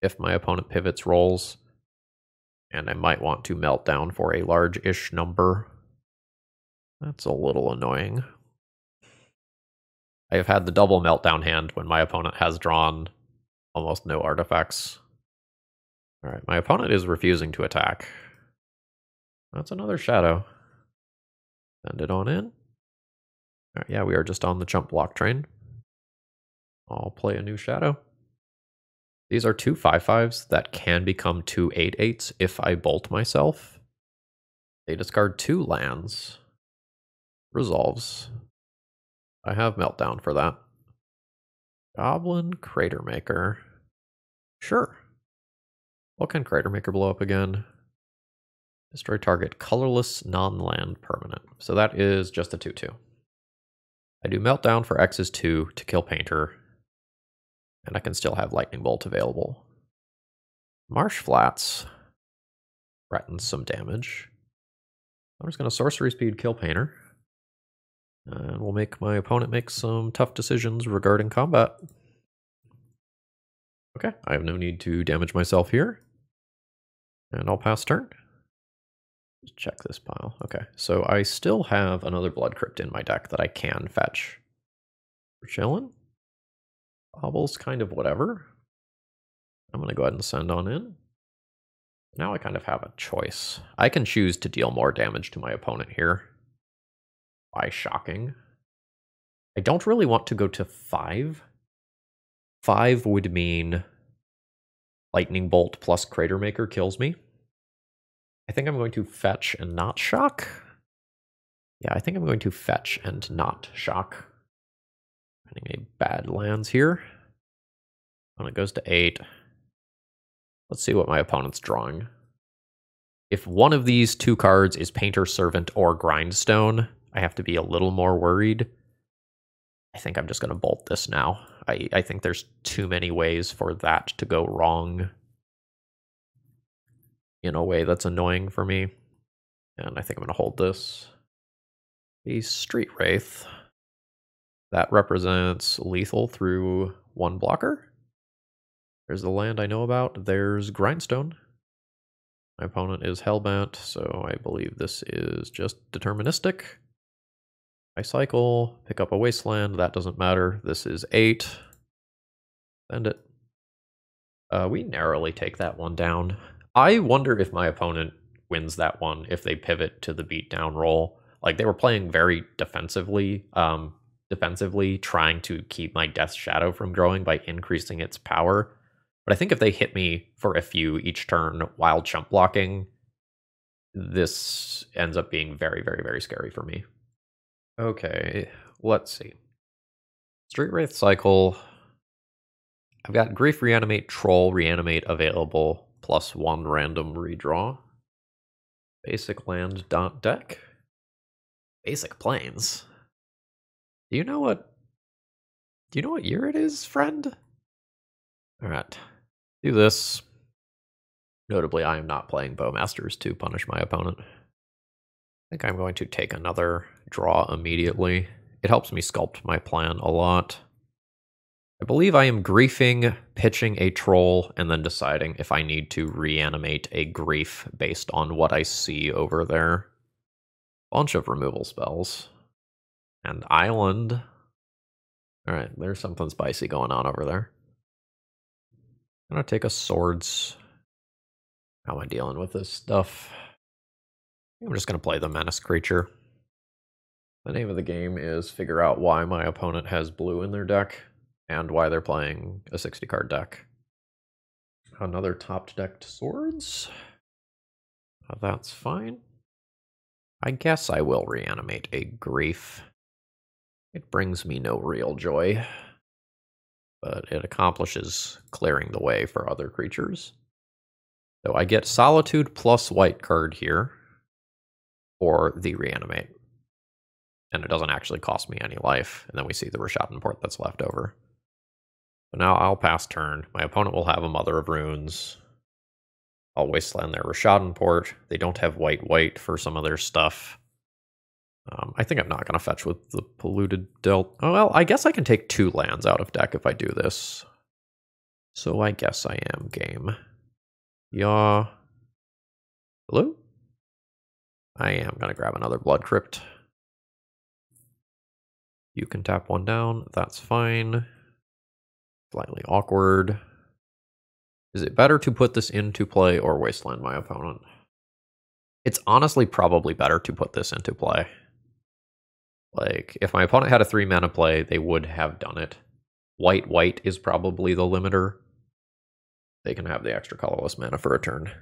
if my opponent pivots rolls. And I might want to melt down for a large-ish number. That's a little annoying. I have had the double meltdown hand when my opponent has drawn almost no artifacts. Alright, my opponent is refusing to attack. That's another shadow. Send it on in. Alright, yeah, we are just on the jump block train. I'll play a new shadow. These are 2 5/5s that can become 2 8/8s if I bolt myself. They discard 2 lands. Resolves. I have meltdown for that. Goblin Cratermaker. Sure. What can Cratermaker blow up again? Destroy target colorless non-land permanent. So that is just a 2/2. I do meltdown for X's 2 to kill Painter. And I can still have Lightning Bolt available. Marsh Flats threatens some damage. I'm just going to Sorcery Speed kill Painter. And we'll make my opponent make some tough decisions regarding combat. Okay, I have no need to damage myself here. And I'll pass turn. Just check this pile. Okay, so I still have another Blood Crypt in my deck that I can fetch. We're chilling. Bobble's kind of whatever. I'm going to go ahead and send on in. Now I kind of have a choice. I can choose to deal more damage to my opponent here by shocking. I don't really want to go to 5. 5 would mean Lightning Bolt plus Cratermaker kills me. I think I'm going to fetch and not shock. Yeah, I think I'm going to fetch and not shock. Finding a bad lands here. When it goes to 8. Let's see what my opponent's drawing. If one of these 2 cards is Painter, Servant, or Grindstone, I have to be a little more worried. I think I'm just going to bolt this now. I think there's too many ways for that to go wrong in a way that's annoying for me. And I think I'm going to hold this. A Street Wraith. That represents lethal through 1 blocker. There's the land I know about. There's Grindstone. My opponent is Hellbent, so I believe this is just deterministic. I cycle, pick up a Wasteland. That doesn't matter. This is 8. Send it. We narrowly take that one down. I wonder if my opponent wins that one if they pivot to the beatdown roll. Like, they were playing very defensively, trying to keep my Death Shadow from growing by increasing its power. But I think if they hit me for a few each turn while chump blocking, this ends up being very, very, very scary for me. Okay, let's see. Street Wraith cycle. I've got Grief Reanimate, Troll Reanimate available, +1 random redraw. Basic land deck. Basic planes. Do you know what year it is, friend? Alright. Do this. Notably, I am not playing Bowmasters to punish my opponent. I think I'm going to take another draw immediately. It helps me sculpt my plan a lot. I believe I am griefing, pitching a troll, and then deciding if I need to reanimate a grief based on what I see over there. Bunch of removal spells. And island. Alright, there's something spicy going on over there. I'm gonna take a swords. How am I dealing with this stuff? I'm just gonna play the menace creature. The name of the game is figure out why my opponent has blue in their deck and why they're playing a 60 card deck. Another top decked swords. That's fine. I guess I will reanimate a grief. It brings me no real joy, but it accomplishes clearing the way for other creatures. So I get Solitude plus white card here for the reanimate. And it doesn't actually cost me any life. And then we see the Rashadin port that's left over. So now I'll pass turn. My opponent will have a Mother of Runes. I'll wasteland their Rashadan port. They don't have white for some of their stuff. I think I'm not going to fetch with the polluted Delt. Oh, well, I guess I can take 2 lands out of deck if I do this. So I guess I am game. Yeah. Hello? I am going to grab another Blood Crypt. You can tap 1 down. That's fine. Slightly awkward. Is it better to put this into play or wasteland my opponent? It's honestly probably better to put this into play. Like, if my opponent had a 3 mana play, they would have done it. White is probably the limiter. They can have the extra colorless mana for a turn.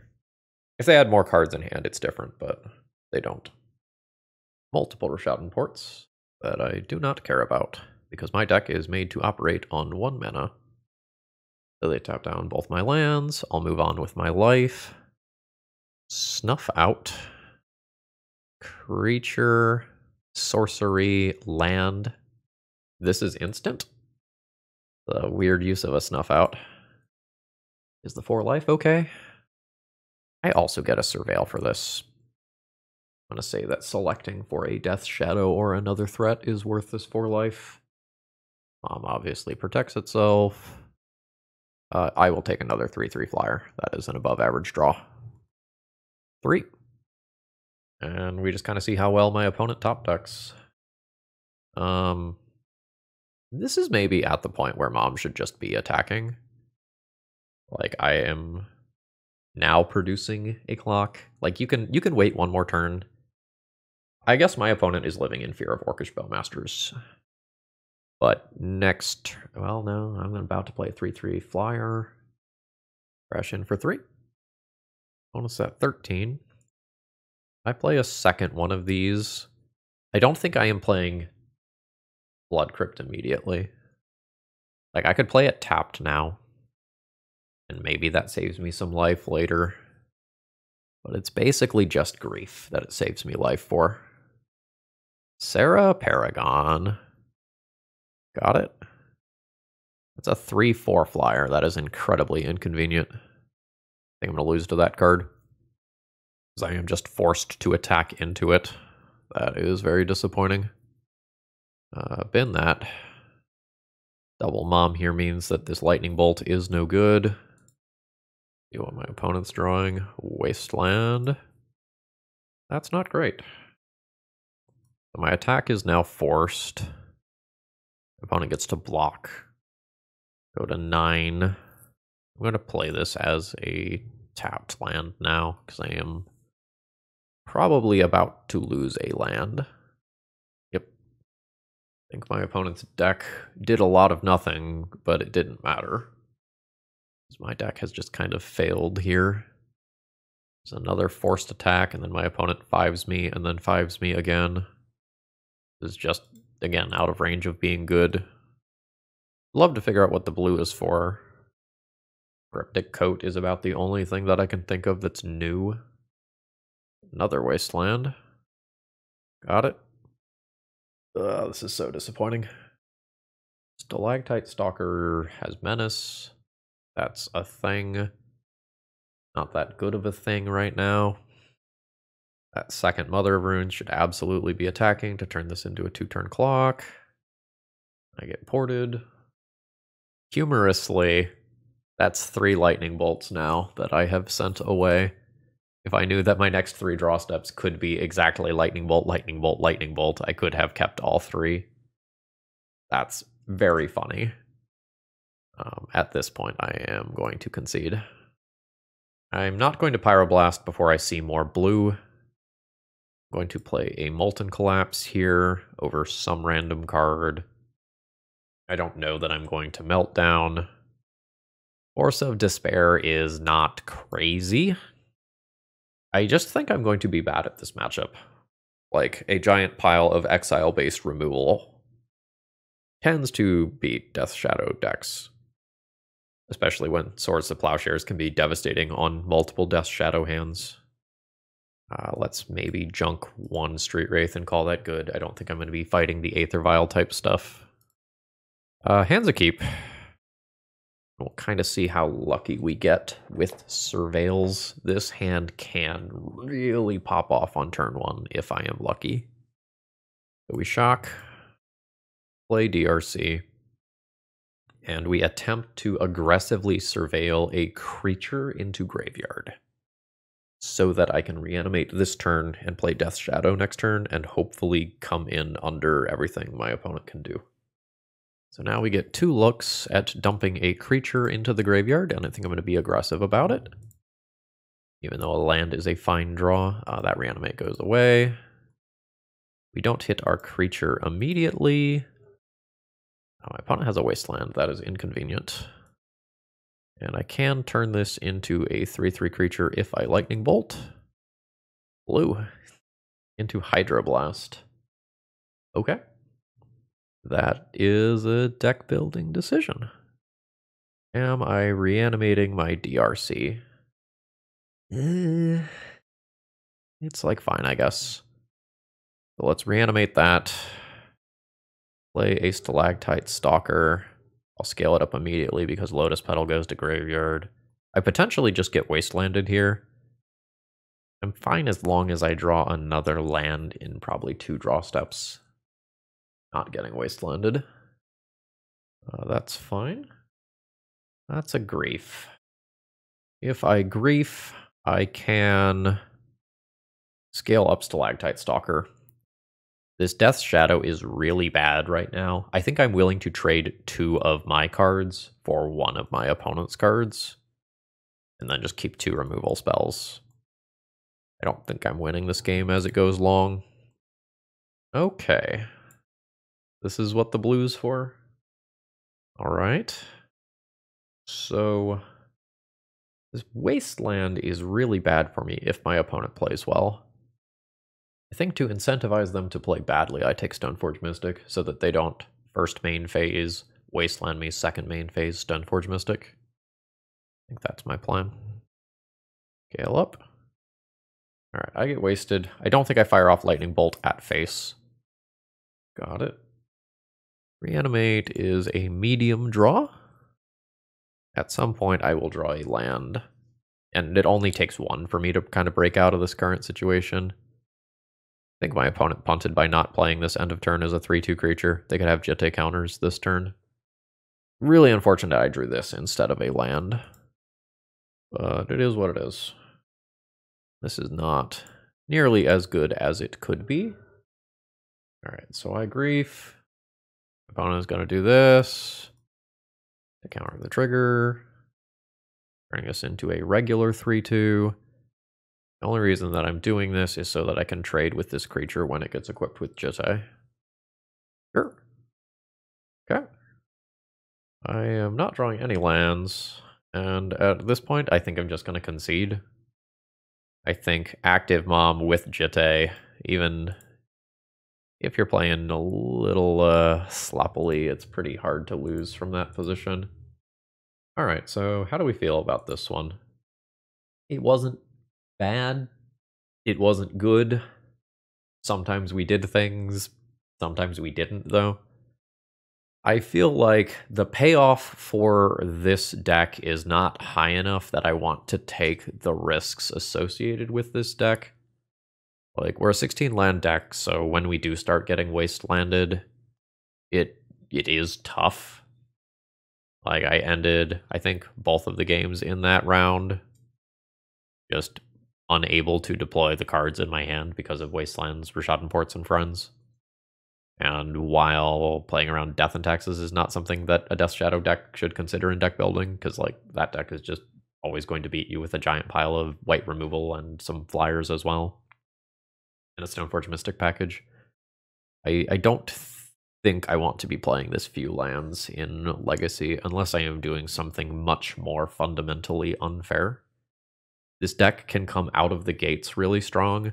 If they had more cards in hand, it's different, but they don't. Multiple Rashadan ports that I do not care about, because my deck is made to operate on 1 mana. So they tap down both my lands. I'll move on with my life. Snuff out. Creature, sorcery, land. This is instant. The weird use of a snuff out. Is the 4 life okay? I also get a surveil for this. I'm going to say that selecting for a Death Shadow or another threat is worth this 4 life. Obviously protects itself. I will take another 3/3 flyer. That is an above average draw. 3. And we just kind of see how well my opponent top decks. This is maybe at the point where Mom should just be attacking. Like, I am now producing a clock. Like, you can wait 1 more turn. I guess my opponent is living in fear of Orcish Bowmasters. But next, well, no, I'm about to play a 3/3 flyer. Crash in for 3. Bonus at 13. I play a second one of these. I don't think I am playing Blood Crypt immediately. Like, I could play it tapped now. And maybe that saves me some life later. But it's basically just grief that it saves me life for. Sarah Paragon. Got it. It's a 3/4 flyer. That is incredibly inconvenient. I think I'm going to lose to that card. Because I am just forced to attack into it. That is very disappointing. Bin that. Double Mom here means that this lightning bolt is no good. See what my opponent's drawing. Wasteland. That's not great. So my attack is now forced. Opponent gets to block. Go to 9. I'm going to play this as a tapped land now, because I am probably about to lose a land. Yep. I think my opponent's deck did a lot of nothing, but it didn't matter. My deck has just kind of failed here. There's another forced attack, and then my opponent 5s me, and then 5s me again. This is just, again, out of range of being good. Love to figure out what the blue is for. Cryptic Coat is about the only thing that I can think of that's new. Another Wasteland. Got it. This is so disappointing. Stalactite Stalker has Menace. That's a thing. Not that good of a thing right now. That second Mother of Runes should absolutely be attacking to turn this into a 2-turn clock. I get ported. Humorously, that's 3 lightning bolts now that I have sent away. If I knew that my next 3 draw steps could be exactly lightning bolt, lightning bolt, lightning bolt, I could have kept all 3. That's very funny. At this point, I am going to concede. I'm not going to Pyroblast before I see more blue. I'm going to play a Molten Collapse here over some random card. I don't know that I'm going to Meltdown. Force of Despair is not crazy. I just think I'm going to be bad at this matchup. Like, a giant pile of exile-based removal tends to beat Death Shadow decks. Especially when Swords to Plowshares can be devastating on multiple Death Shadow hands. Let's maybe junk 1 Street Wraith and call that good. I don't think I'm going to be fighting the Aether Vial type stuff. Hands a keep. I'm We'll kind of see how lucky we get with surveils. This hand can really pop off on turn 1 if I am lucky. So we shock, play DRC, and we attempt to aggressively surveil a creature into graveyard so that I can reanimate this turn and play Death Shadow next turn and hopefully come in under everything my opponent can do. So now we get 2 looks at dumping a creature into the graveyard, and I think I'm going to be aggressive about it. Even though a land is a fine draw, that Reanimate goes away. We don't hit our creature immediately. Oh, my opponent has a Wasteland. That is inconvenient. And I can turn this into a 3/3 creature if I Lightning Bolt. Blue. Into Hydroblast. Okay. That is a deck building decision. Am I reanimating my DRC? It's like fine, I guess. So let's reanimate that. Play a Stalactite Stalker. I'll scale it up immediately because Lotus Petal goes to graveyard. I potentially just get Wastelanded here. I'm fine as long as I draw another land in probably 2 draw steps. Not getting Wastelanded. That's fine. That's a grief. If I grief, I can scale up Stalactite Stalker. This Death Shadow is really bad right now. I think I'm willing to trade 2 of my cards for 1 of my opponent's cards. And then just keep 2 removal spells. I don't think I'm winning this game as it goes long. Okay. This is what the blue's for. Alright. So this Wasteland is really bad for me if my opponent plays well. I think to incentivize them to play badly, I take Stoneforge Mystic so that they don't first main phase Wasteland me, second main phase Stoneforge Mystic. I think that's my plan. Scale up. Alright, I get wasted. I don't think I fire off Lightning Bolt at face. Got it. Reanimate is a medium draw. At some point, I will draw a land. And it only takes 1 for me to kind of break out of this current situation. I think my opponent punted by not playing this end of turn as a 3/2 creature. They could have Jitte counters this turn. Really unfortunate I drew this instead of a land. But it is what it is. This is not nearly as good as it could be. Alright, so I grief. Opponent is going to do this. To counter the trigger. Turning us into a regular 3/2. The only reason that I'm doing this is so that I can trade with this creature when it gets equipped with Jitte. Sure. Okay. I am not drawing any lands. And at this point, I think I'm just going to concede. I think Active Mom with Jitte, even if you're playing a little sloppily, it's pretty hard to lose from that position. Alright, so how do we feel about this one? It wasn't bad. It wasn't good. Sometimes we did things. Sometimes we didn't, though. I feel like the payoff for this deck is not high enough that I want to take the risks associated with this deck. Like, we're a 16 land deck, so when we do start getting wastelanded, it is tough. Like, I ended, I think, both of the games in that round just unable to deploy the cards in my hand because of Wastelands, Rashad Ports, and Friends. And while playing around Death and Taxes is not something that a Death Shadow deck should consider in deck building, because like that deck is just always going to beat you with a giant pile of white removal and some flyers as well. And a Stoneforge Mystic package. I don't think I want to be playing this few lands in Legacy unless I am doing something much more fundamentally unfair. This deck can come out of the gates really strong,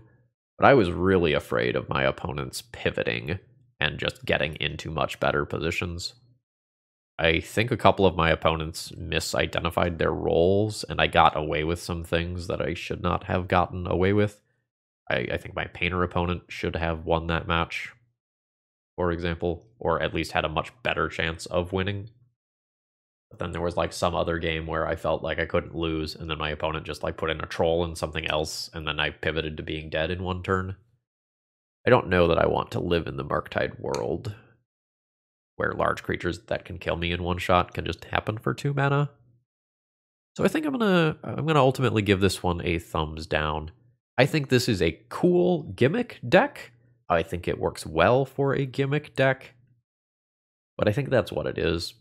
but I was really afraid of my opponents pivoting and just getting into much better positions. I think a couple of my opponents misidentified their roles, and I got away with some things that I should not have gotten away with. I think my Painter opponent should have won that match, for example, or at least had a much better chance of winning. But then there was like some other game where I felt like I couldn't lose, and then my opponent just like put in a troll and something else, and then I pivoted to being dead in one turn. I don't know that I want to live in the Murktide world where large creatures that can kill me in one shot can just happen for 2 mana. So I think I'm gonna ultimately give this one a thumbs down. I think this is a cool gimmick deck. I think it works well for a gimmick deck, but I think that's what it is.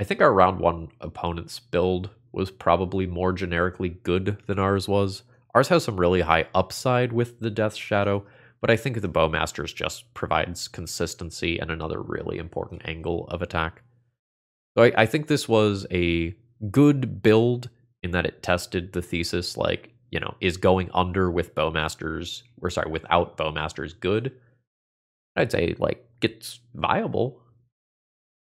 I think our round 1 opponent's build was probably more generically good than ours was. Ours has some really high upside with the Death Shadow, but I think the Bowmasters just provides consistency and another really important angle of attack. So I think this was a good build in that it tested the thesis, like, you know, is going under with Bowmasters, or sorry, without Bowmasters good? I'd say, like, it's viable.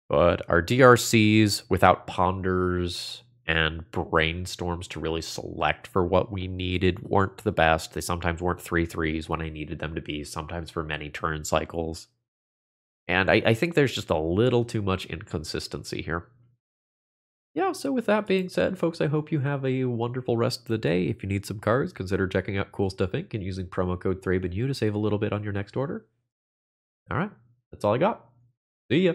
But our DRCs without Ponders and Brainstorms to really select for what we needed weren't the best. They sometimes weren't 3/3s when I needed them to be, sometimes for many turn cycles. And I think there's just a little too much inconsistency here. Yeah, so with that being said, folks, I hope you have a wonderful rest of the day. If you need some cards, consider checking out Cool Stuff Inc. and using promo code ThrabenU to save a little bit on your next order. All right, that's all I got. See ya.